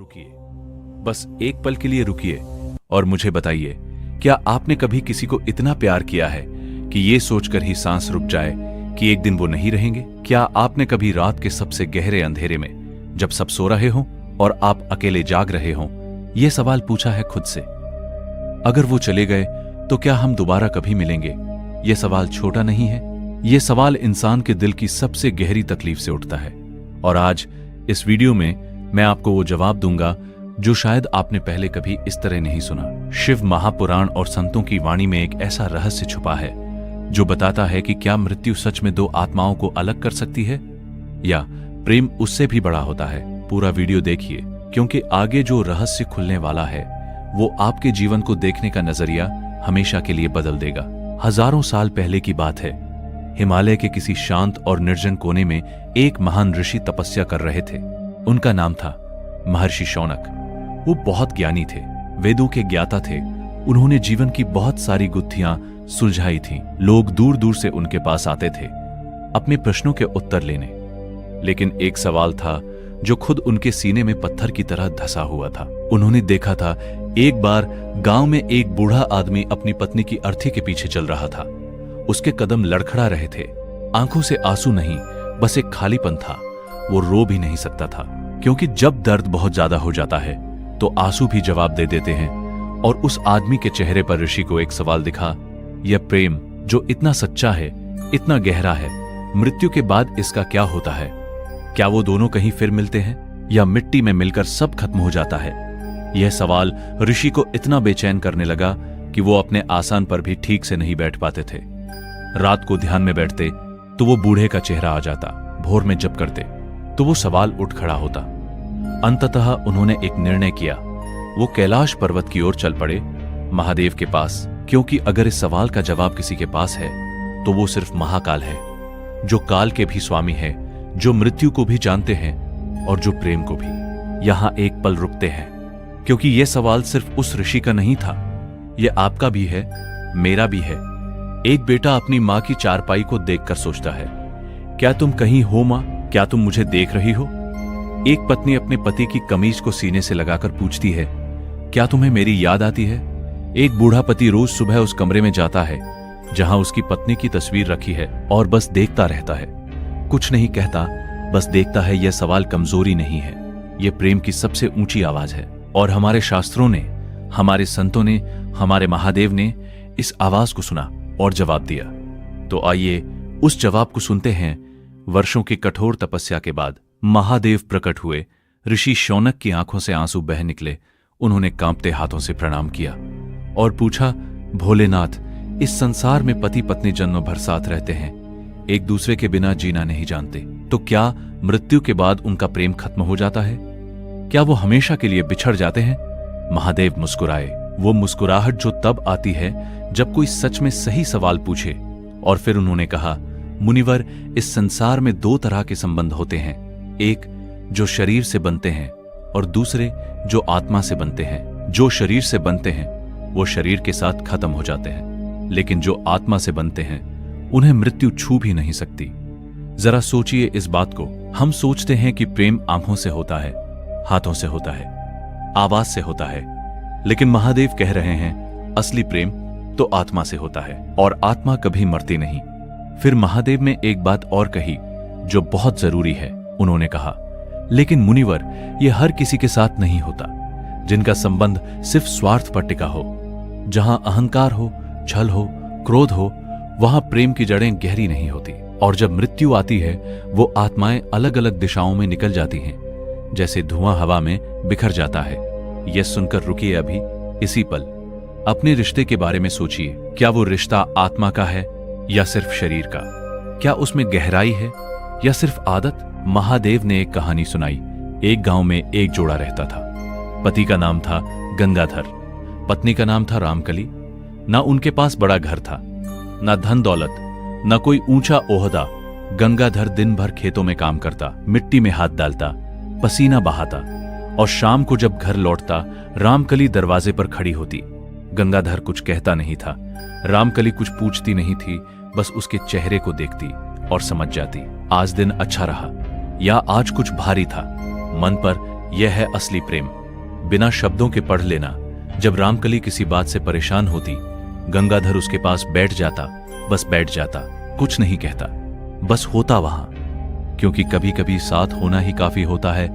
रुकिए, बस एक पल के लिए रुकिए और मुझे बताइए, क्या आपने कभी किसी को इतना प्यार किया है कि ये सोचकर ही सांस रुक जाए कि एक दिन वो नहीं रहेंगे? क्या आपने कभी रात के सबसे गहरे अंधेरे में, जब सब सो रहे हों और आप अकेले जाग रहे हों, यह सवाल पूछा है खुद से, अगर वो चले गए तो क्या हम दोबारा कभी मिलेंगे? यह सवाल छोटा नहीं है, यह सवाल इंसान के दिल की सबसे गहरी तकलीफ से उठता है। और आज इस वीडियो में मैं आपको वो जवाब दूंगा जो शायद आपने पहले कभी इस तरह नहीं सुना। शिव महापुराण और संतों की वाणी में एक ऐसा रहस्य छुपा है जो बताता है कि क्या मृत्यु सच में दो आत्माओं को अलग कर सकती है या प्रेम उससे भी बड़ा होता है। पूरा वीडियो देखिए, क्योंकि आगे जो रहस्य खुलने वाला है वो आपके जीवन को देखने का नजरिया हमेशा के लिए बदल देगा। हजारों साल पहले की बात है, हिमालय के किसी शांत और निर्जन कोने में एक महान ऋषि तपस्या कर रहे थे। उनका नाम था महर्षि शौनक। वो बहुत ज्ञानी थे, वेदों के ज्ञाता थे। उन्होंने जीवन की बहुत सारी गुत्थियां सुलझाई थीं। लोग दूर दूर से उनके पास आते थे अपने प्रश्नों के उत्तर लेने, लेकिन एक सवाल था जो खुद उनके सीने में पत्थर की तरह धंसा हुआ था। उन्होंने देखा था, एक बार गांव में एक बूढ़ा आदमी अपनी पत्नी की अर्थी के पीछे चल रहा था। उसके कदम लड़खड़ा रहे थे, आंखों से आंसू नहीं, बस एक खालीपन था। वो रो भी नहीं सकता था, क्योंकि जब दर्द बहुत ज्यादा हो जाता है तो आंसू भी जवाब दे देते हैं। और उस आदमी के चेहरे पर ऋषि को एक सवाल दिखा, यह प्रेम जो इतना सच्चा है, इतना गहरा है, मृत्यु के बाद इसका क्या होता है? क्या वो दोनों कहीं फिर मिलते हैं या मिट्टी में मिलकर सब खत्म हो जाता है? यह सवाल ऋषि को इतना बेचैन करने लगा कि वो अपने आसन पर भी ठीक से नहीं बैठ पाते थे। रात को ध्यान में बैठते तो वो बूढ़े का चेहरा आ जाता, भोर में जप करते तो वो सवाल उठ खड़ा होता। अंततः उन्होंने एक निर्णय किया, वो कैलाश पर्वत की ओर चल पड़े, महादेव के पास, क्योंकि अगर इस सवाल का जवाब किसी के पास है तो वो सिर्फ महाकाल है, जो काल के भी स्वामी है, जो मृत्यु को भी जानते हैं और जो प्रेम को भी। यहां एक पल रुकते हैं, क्योंकि यह सवाल सिर्फ उस ऋषि का नहीं था, यह आपका भी है, मेरा भी है। एक बेटा अपनी मां की चारपाई को देखकर सोचता है, क्या तुम कहीं हो मां? क्या तुम मुझे देख रही हो? एक पत्नी अपने पति की कमीज को सीने से लगाकर पूछती है, क्या तुम्हें मेरी याद आती है? एक बूढ़ा पति रोज सुबह उस कमरे में जाता है जहां उसकी पत्नी की तस्वीर रखी है और बस देखता रहता है, कुछ नहीं कहता, बस देखता है। यह सवाल कमजोरी नहीं है, यह प्रेम की सबसे ऊंची आवाज है। और हमारे शास्त्रों ने, हमारे संतों ने, हमारे महादेव ने इस आवाज को सुना और जवाब दिया। तो आइए उस जवाब को सुनते हैं। वर्षों की कठोर तपस्या के बाद महादेव प्रकट हुए। ऋषि शौनक की आंखों से आंसू बह निकले। उन्होंने कांपते हाथों से प्रणाम किया और पूछा, भोलेनाथ, इस संसार में पति पत्नी जन्मों भर साथ रहते हैं, एक दूसरे के बिना जीना नहीं जानते, तो क्या मृत्यु के बाद उनका प्रेम खत्म हो जाता है? क्या वो हमेशा के लिए बिछड़ जाते हैं? महादेव मुस्कुराए, वो मुस्कुराहट जो तब आती है जब कोई सच में सही सवाल पूछे। और फिर उन्होंने कहा, मुनिवर, इस संसार में दो तरह के संबंध होते हैं, एक जो शरीर से बनते हैं और दूसरे जो आत्मा से बनते हैं। जो शरीर से बनते हैं वो शरीर के साथ खत्म हो जाते हैं, लेकिन जो आत्मा से बनते हैं उन्हें मृत्यु छू भी नहीं सकती। जरा सोचिए इस बात को। हम सोचते हैं कि प्रेम आंखों से होता है, हाथों से होता है, आवाज से होता है, लेकिन महादेव कह रहे हैं, असली प्रेम तो आत्मा से होता है और आत्मा कभी मरती नहीं। फिर महादेव ने एक बात और कही जो बहुत जरूरी है। उन्होंने कहा, लेकिन मुनिवर, यह हर किसी के साथ नहीं होता। जिनका संबंध सिर्फ स्वार्थ पर टिका हो, जहां अहंकार हो, छल हो, क्रोध हो, वहां प्रेम की जड़ें गहरी नहीं होती। और जब मृत्यु आती है वो आत्माएं अलग अलग दिशाओं में निकल जाती हैं, जैसे धुआं हवा में बिखर जाता है। यह सुनकर रुकिए अभी, इसी पल अपने रिश्ते के बारे में सोचिए। क्या वो रिश्ता आत्मा का है या सिर्फ शरीर का? क्या उसमें गहराई है या सिर्फ आदत? महादेव ने एक कहानी सुनाई। एक गांव में एक जोड़ा रहता था। पति का नाम था गंगाधर, पत्नी का नाम था रामकली। ना उनके पास बड़ा घर था, ना धन दौलत, ना कोई ऊंचा ओहदा। गंगाधर दिन भर खेतों में काम करता, मिट्टी में हाथ डालता, पसीना बहाता, और शाम को जब घर लौटता रामकली दरवाजे पर खड़ी होती। गंगाधर कुछ कहता नहीं था, रामकली कुछ पूछती नहीं थी, बस उसके चेहरे को देखती और समझ जाती, आज दिन अच्छा रहा या आज कुछ भारी था, मन पर यह है असली प्रेम, बिना शब्दों के पढ़ लेना। जब रामकली किसी बात से परेशान होती, गंगाधर उसके पास बैठ जाता, बस बैठ जाता, कुछ नहीं कहता, बस होता वहां। क्योंकि कभी कभी साथ होना ही काफी होता है।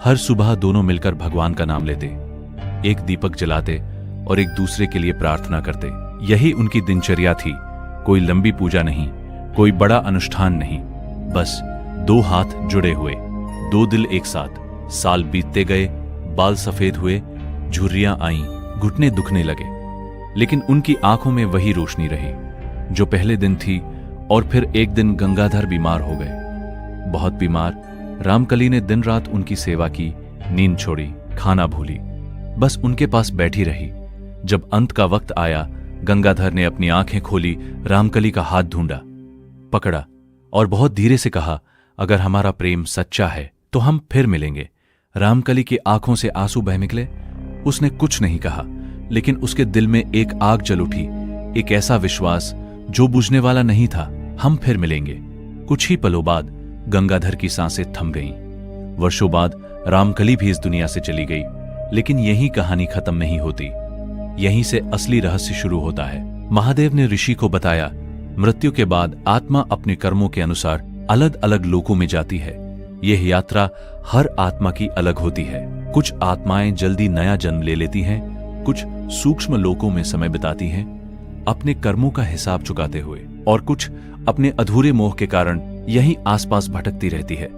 हर सुबह दोनों मिलकर भगवान का नाम लेते, एक दीपक जलाते और एक दूसरे के लिए प्रार्थना करते। यही उनकी दिनचर्या थी। कोई लंबी पूजा नहीं, कोई बड़ा अनुष्ठान नहीं, बस दो हाथ जुड़े हुए, दो दिल एक साथ। साल बीतते गए, बाल सफेद हुए, झुर्रियां आईं, घुटने दुखने लगे, लेकिन उनकी आंखों में वही रोशनी रही जो पहले दिन थी। और फिर एक दिन गंगाधर बीमार हो गए, बहुत बीमार। रामकली ने दिन रात उनकी सेवा की, नींद छोड़ी, खाना भूली, बस उनके पास बैठी रही। जब अंत का वक्त आया, गंगाधर ने अपनी आंखें खोली, रामकली का हाथ ढूंढा, पकड़ा और बहुत धीरे से कहा, अगर हमारा प्रेम सच्चा है तो हम फिर मिलेंगे। रामकली की आंखों से आंसू बह निकले। उसने कुछ नहीं कहा, लेकिन उसके दिल में एक आग जल उठी, एक ऐसा विश्वास जो बुझने वाला नहीं था। हम फिर मिलेंगे। कुछ ही पलों बाद गंगाधर की सांसें थम गईं। वर्षों बाद रामकली भी इस दुनिया से चली गई, लेकिन यही कहानी खत्म नहीं होती। यहीं से असली रहस्य शुरू होता है। महादेव ने ऋषि को बताया, मृत्यु के बाद आत्मा अपने कर्मों के अनुसार अलग अलग लोकों में जाती है। यह यात्रा हर आत्मा की अलग होती है। कुछ आत्माएं जल्दी नया जन्म ले लेती हैं, कुछ सूक्ष्म लोकों में समय बिताती हैं अपने कर्मों का हिसाब चुकाते हुए, और कुछ अपने अधूरे मोह के कारण यहीं आसपास भटकती रहती है।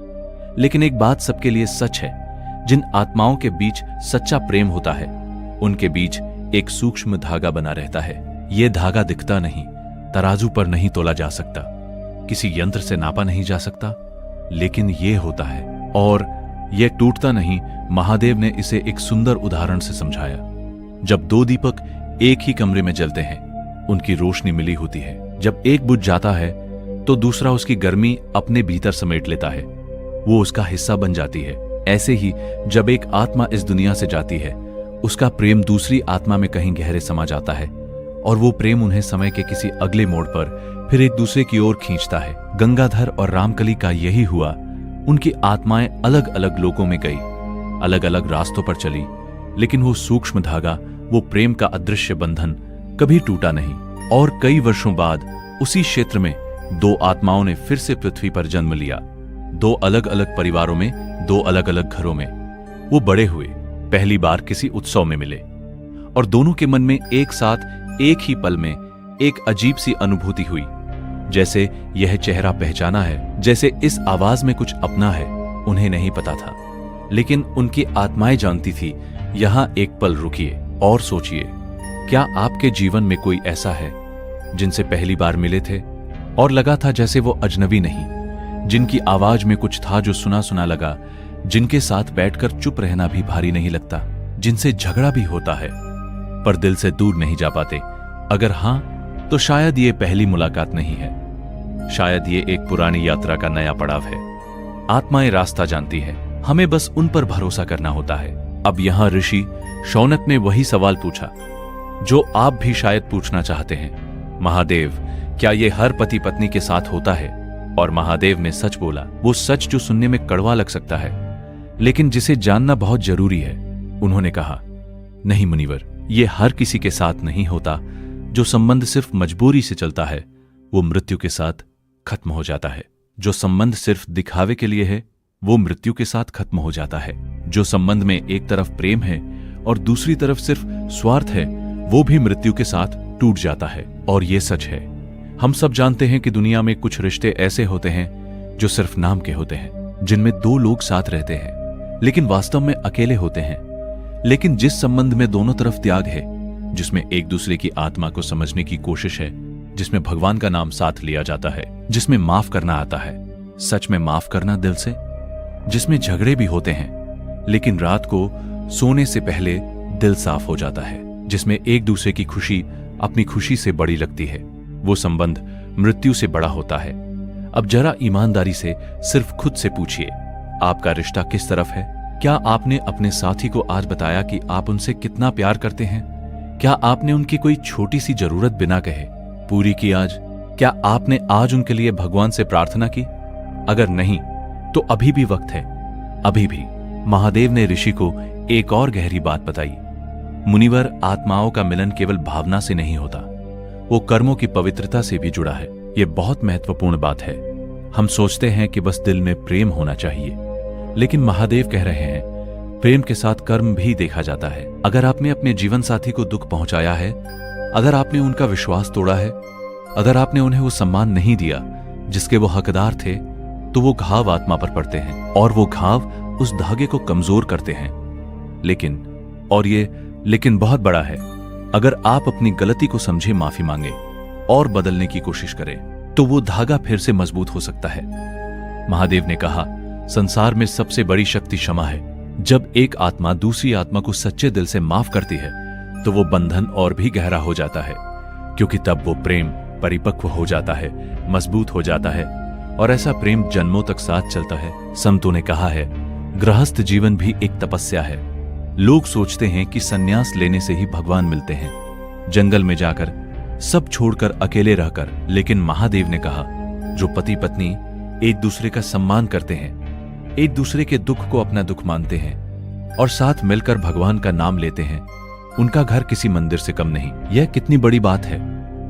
लेकिन एक बात सबके लिए सच है, जिन आत्माओं के बीच सच्चा प्रेम होता है, उनके बीच एक सूक्ष्म धागा बना रहता है। यह धागा दिखता नहीं, तराजू पर नहीं तोला जा सकता, किसी यंत्र से नापा नहीं जा सकता, लेकिन यह होता है और यह टूटता नहीं। महादेव ने इसे एक सुंदर उदाहरण से समझाया। जब दो दीपक एक ही कमरे में जलते हैं, उनकी रोशनी मिली होती है। जब एक बुझ जाता है तो दूसरा उसकी गर्मी अपने भीतर समेट लेता है, वो उसका हिस्सा बन जाती है। ऐसे ही जब एक आत्मा इस दुनिया से जाती है, उसका प्रेम दूसरी आत्मा में कहीं गहरे समा जाता है, और वो प्रेम उन्हें समय के किसी अगले मोड़ पर फिर एक दूसरे की ओर खींचता है। गंगाधर और रामकली का यही हुआ। उनकी आत्माएं अलग अलग लोकों में गई, अलग अलग रास्तों पर चली, लेकिन वो सूक्ष्म धागा, वो प्रेम का अदृश्य बंधन कभी टूटा नहीं। और कई वर्षों बाद उसी क्षेत्र में दो आत्माओं ने फिर से पृथ्वी पर जन्म लिया, दो अलग अलग परिवारों में, दो अलग अलग घरों में। वो बड़े हुए, पहली बार किसी उत्सव में मिले, और दोनों के मन में एक साथ एक ही पल में एक अजीब सी अनुभूति हुई, जैसे यह चेहरा पहचाना है, जैसे इस आवाज में कुछ अपना है। उन्हें नहीं पता था, लेकिन उनकी आत्माएं जानती थी। यहां एक पल रुकिए और सोचिए, क्या आपके जीवन में कोई ऐसा है जिनसे पहली बार मिले थे और लगा था जैसे वो अजनबी नहीं, जिनकी आवाज में कुछ था जो सुना सुना लगा, जिनके साथ बैठकर चुप रहना भी भारी नहीं लगता, जिनसे झगड़ा भी होता है पर दिल से दूर नहीं जा पाते? अगर हां, तो शायद ये पहली मुलाकात नहीं है, शायद ये एक पुरानी यात्रा का नया पड़ाव है। आत्माएं रास्ता जानती है, हमें बस उन पर भरोसा करना होता है। अब यहां ऋषि शौनक ने वही सवाल पूछा जो आप भी शायद पूछना चाहते हैं। महादेव, क्या ये हर पति पत्नी के साथ होता है? और महादेव ने सच बोला, वो सच जो सुनने में कड़वा लग सकता है, लेकिन जिसे जानना बहुत जरूरी है। उन्होंने कहा, नहीं मुनिवर, ये हर किसी के साथ नहीं होता। जो संबंध सिर्फ मजबूरी से चलता है, वो मृत्यु के साथ खत्म हो जाता है। जो संबंध सिर्फ दिखावे के लिए है, वो मृत्यु के साथ खत्म हो जाता है। जो संबंध में एक तरफ प्रेम है और दूसरी तरफ सिर्फ स्वार्थ है, वो भी मृत्यु के साथ टूट जाता है। और ये सच है। हम सब जानते हैं कि दुनिया में कुछ रिश्ते ऐसे होते हैं जो सिर्फ नाम के होते हैं, जिनमें दो लोग साथ रहते हैं लेकिन वास्तव में अकेले होते हैं। लेकिन जिस संबंध में दोनों तरफ त्याग है, जिसमें एक दूसरे की आत्मा को समझने की कोशिश है, जिसमें भगवान का नाम साथ लिया जाता है, जिसमें माफ करना आता है, सच में माफ करना दिल से, जिसमें झगड़े भी होते हैं लेकिन रात को सोने से पहले दिल साफ हो जाता है, जिसमें एक दूसरे की खुशी अपनी खुशी से बड़ी लगती है, वो संबंध मृत्यु से बड़ा होता है। अब जरा ईमानदारी से सिर्फ खुद से पूछिए, आपका रिश्ता किस तरफ है? क्या आपने अपने साथी को आज बताया कि आप उनसे कितना प्यार करते हैं? क्या आपने उनकी कोई छोटी सी जरूरत बिना कहे पूरी की आज? क्या आपने आज उनके लिए भगवान से प्रार्थना की? अगर नहीं, तो अभी भी वक्त है, अभी भी। महादेव ने ऋषि को एक और गहरी बात बताई। मुनिवर, आत्माओं का मिलन केवल भावना से नहीं होता, वो कर्मों की पवित्रता से भी जुड़ा है। ये बहुत महत्वपूर्ण बात है। हम सोचते हैं कि बस दिल में प्रेम होना चाहिए, लेकिन महादेव कह रहे हैं प्रेम के साथ कर्म भी देखा जाता है। अगर आपने अपने जीवन साथी को दुख पहुंचाया है, अगर आपने उनका विश्वास तोड़ा है, अगर आपने उन्हें वो सम्मान नहीं दिया जिसके वो हकदार थे, तो वो घाव आत्मा पर पड़ते हैं और वो घाव उस धागे को कमजोर करते हैं। लेकिन बहुत बड़ा है, अगर आप अपनी गलती को समझे, माफी मांगे और बदलने की कोशिश करें, तो वो धागा फिर से मजबूत हो सकता है। महादेव ने कहा, संसार में सबसे बड़ी शक्ति क्षमा है। जब एक आत्मा दूसरी आत्मा को सच्चे दिल से माफ करती है, तो वो बंधन और भी गहरा हो जाता है, क्योंकि तब वो प्रेम परिपक्व हो जाता है, मजबूत हो जाता है, और ऐसा प्रेम जन्मों तक साथ चलता है। संतों ने कहा है, गृहस्थ जीवन भी एक तपस्या है। लोग सोचते हैं कि संन्यास लेने से ही भगवान मिलते हैं, जंगल में जाकर, सब छोड़कर, अकेले रहकर। लेकिन महादेव ने कहा, जो पति पत्नी एक दूसरे का सम्मान करते हैं, एक दूसरे के दुख को अपना दुख मानते हैं और साथ मिलकर भगवान का नाम लेते हैं, उनका घर किसी मंदिर से कम नहीं। यह कितनी बड़ी बात है।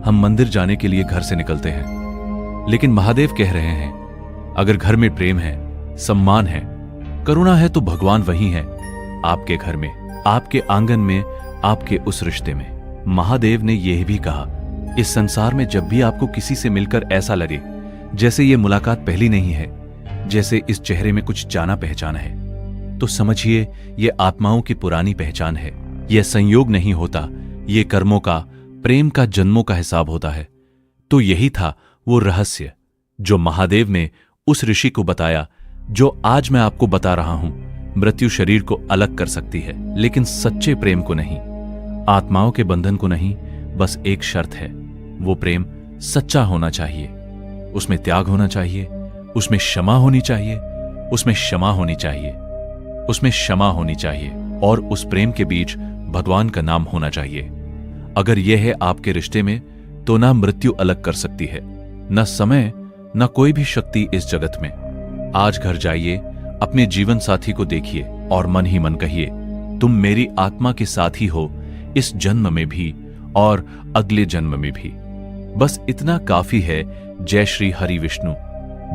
हम मंदिर जाने के लिए घर से निकलते हैं, लेकिन महादेव कह रहे हैं, अगर घर में प्रेम है, सम्मान है, करुणा है, तो भगवान वही है, आपके घर में, आपके आंगन में, आपके उस रिश्ते में। महादेव ने यह भी कहा, इस संसार में जब भी आपको किसी से मिलकर ऐसा लगे जैसे ये मुलाकात पहली नहीं है, जैसे इस चेहरे में कुछ जाना पहचाना है, तो समझिए ये आत्माओं की पुरानी पहचान है। यह संयोग नहीं होता, ये कर्मों का, प्रेम का, जन्मों का हिसाब होता है। तो यही था वो रहस्य जो महादेव ने उस ऋषि को बताया, जो आज मैं आपको बता रहा हूं। मृत्यु शरीर को अलग कर सकती है, लेकिन सच्चे प्रेम को नहीं, आत्माओं के बंधन को नहीं। बस एक शर्त है, वो प्रेम सच्चा होना चाहिए, उसमें त्याग होना चाहिए, उसमें क्षमा होनी चाहिए, उसमें क्षमा होनी चाहिए, उसमें क्षमा होनी चाहिए, और उस प्रेम के बीच भगवान का नाम होना चाहिए। अगर यह है आपके रिश्ते में, तो ना मृत्यु अलग कर सकती है, न समय, न कोई भी शक्ति इस जगत में। आज घर जाइए, अपने जीवन साथी को देखिए और मन ही मन कहिए, तुम मेरी आत्मा के साथी हो, इस जन्म में भी और अगले जन्म में भी। बस इतना काफी है। जय श्री हरि विष्णु,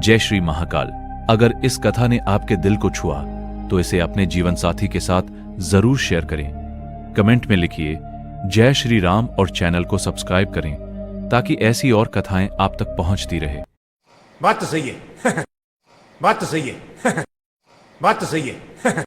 जय श्री महाकाल। अगर इस कथा ने आपके दिल को छुआ, तो इसे अपने जीवन साथी के साथ जरूर शेयर करें। कमेंट में लिखिए जय श्री राम और चैनल को सब्सक्राइब करें, ताकि ऐसी और कथाएं आप तक पहुंचती रहे। बात तो सही है। बात तो सही है। बात तो सही है।